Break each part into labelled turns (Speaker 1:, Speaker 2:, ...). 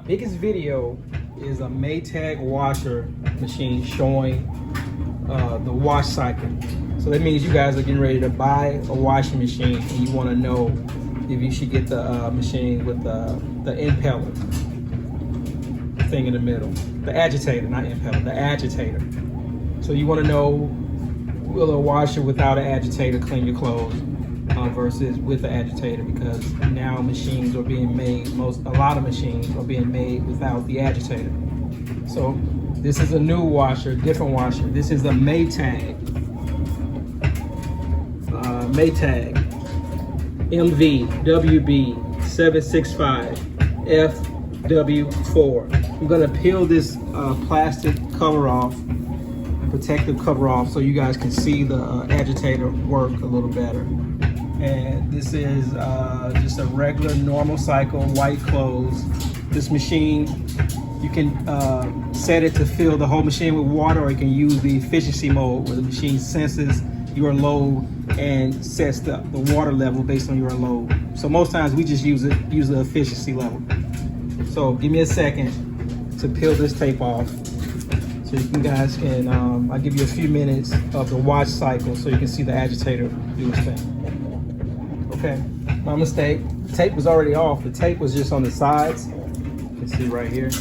Speaker 1: biggest video is a Maytag washer machine showing the wash cycle. So that means you guys are getting ready to buy a washing machine and you want to know if you should get the machine with the impeller thing in the middle. The agitator, not impeller, the agitator. So you want to know, will a washer without an agitator clean your clothes versus with the agitator, because now machines are being made, a lot of machines are being made without the agitator. So this is a new washer, different washer. This is a Maytag MVWB765FW4. I'm gonna peel this plastic cover off, protective cover off, so you guys can see the agitator work a little better. And this is just a regular normal cycle, white clothes. This machine, you can set it to fill the whole machine with water, or you can use the efficiency mode where the machine senses your load and sets the water level based on your load. So most times we just use the efficiency level. So give me a second to peel this tape off so you guys can, I'll give you a few minutes of the wash cycle so you can see the agitator do its thing. Okay, my mistake. The tape was already off. The tape was just on the sides. You can see right here.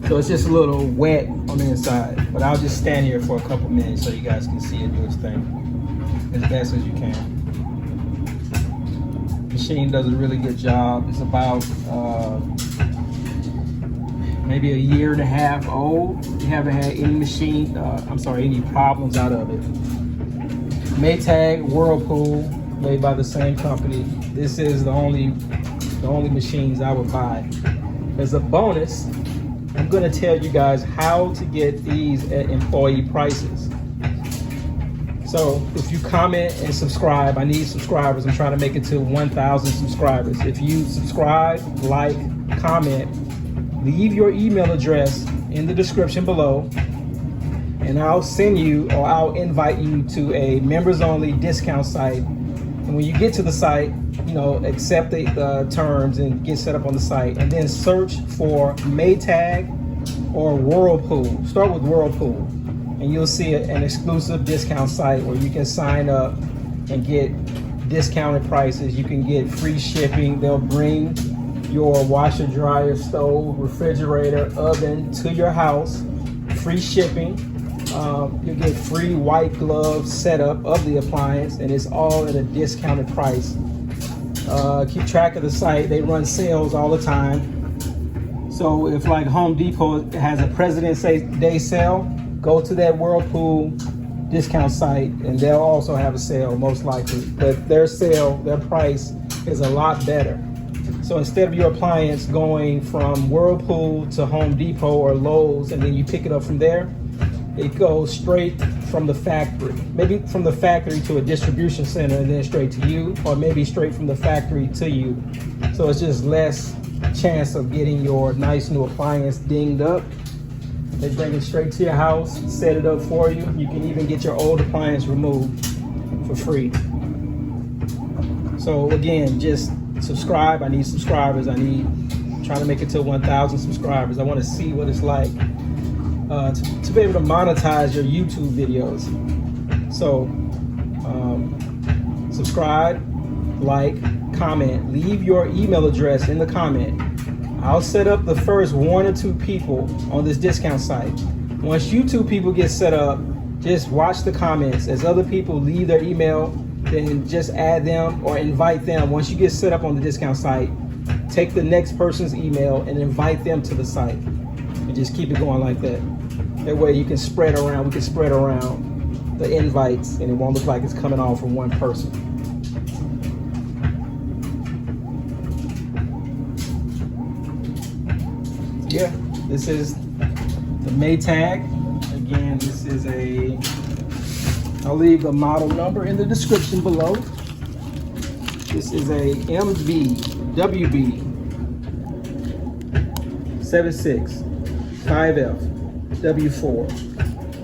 Speaker 1: So it's just a little wet on the inside, but I'll just stand here for a couple minutes so you guys can see it do its thing as best as you can. The machine does a really good job. It's about maybe a year and a half old. We haven't had any any problems out of it. Maytag Whirlpool, made by the same company. This is the only machines I would buy. As a bonus, I'm gonna tell you guys how to get these at employee prices. So if you comment and subscribe, I need subscribers. I'm trying to make it to 1,000 subscribers. If you subscribe, like, comment, leave your email address in the description below, and I'll send you, or I'll invite you to a members only discount site. And when you get to the site, accept the terms and get set up on the site, and then search for Maytag or Whirlpool. Start with Whirlpool, and you'll see an exclusive discount site where you can sign up and get discounted prices. You can get free shipping. They'll bring your washer, dryer, stove, refrigerator, oven to your house. Free shipping. You get free white glove setup of the appliance, and it's all at a discounted price. Keep track of the site. They run sales all the time. So if like Home Depot has a President's Day sale, go to that Whirlpool discount site and they'll also have a sale most likely. But their price is a lot better. So instead of your appliance going from Whirlpool to Home Depot or Lowe's and then you pick it up from there, it goes straight from the factory. Maybe from the factory to a distribution center and then straight to you, or maybe straight from the factory to you. So it's just less chance of getting your nice new appliance dinged up. They bring it straight to your house, set it up for you. You can even get your old appliance removed for free. So again, just subscribe. I need subscribers. I'm trying to make it to 1,000 subscribers. I want to see what it's like to be able to monetize your YouTube videos. So subscribe, like, comment, leave your email address in the comment. I'll set up the first 1 or 2 people on this discount site. Once you 2 people get set up, just watch the comments. As other people leave their email, then just add them or invite them. Once you get set up on the discount site, take the next person's email and invite them to the site, and just keep it going like that. That way you can spread around, we can spread around the invites, and it won't look like it's coming all from one person. Yeah, this is the Maytag. Again, this is I'll leave the model number in the description below. This is a MVWB765FW4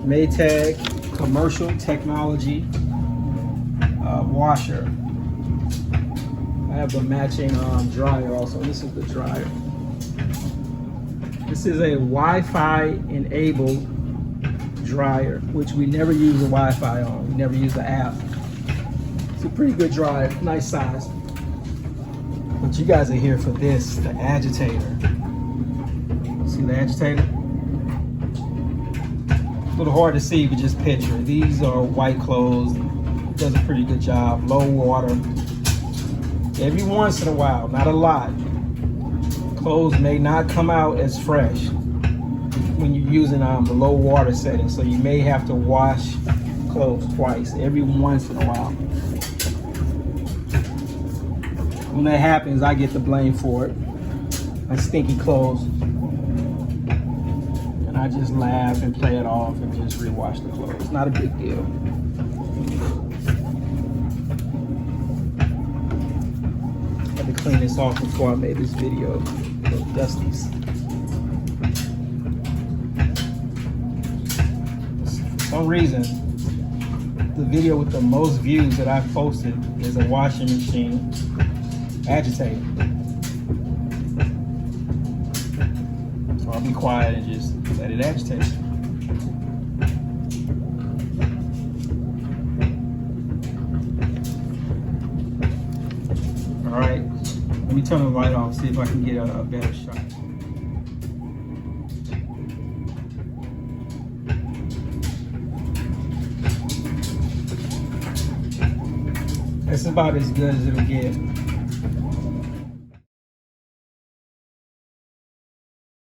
Speaker 1: Maytag commercial technology washer. I have the matching dryer also. This is the dryer. This is a Wi-Fi enabled dryer, which we never use the Wi-Fi on. We never use the app. It's a pretty good dryer, nice size. But you guys are here for this, the Agitator. See the Agitator? A little hard to see, but just picture. These are white clothes. Does a pretty good job. Low water. Every once in a while, not a lot, clothes may not come out as fresh when you're using the low water setting. So you may have to wash clothes twice every once in a while. When that happens, I get the blame for it. My stinky clothes. And I just laugh and play it off and just rewash the clothes. Not a big deal. Had to clean this off before I made this video. Little dusties. For some reason, the video with the most views that I've posted is a washing machine Agitator. So I'll be quiet and just let it agitate. All right, let me turn the light off, see if I can get a better shot. That's about as good as it'll get.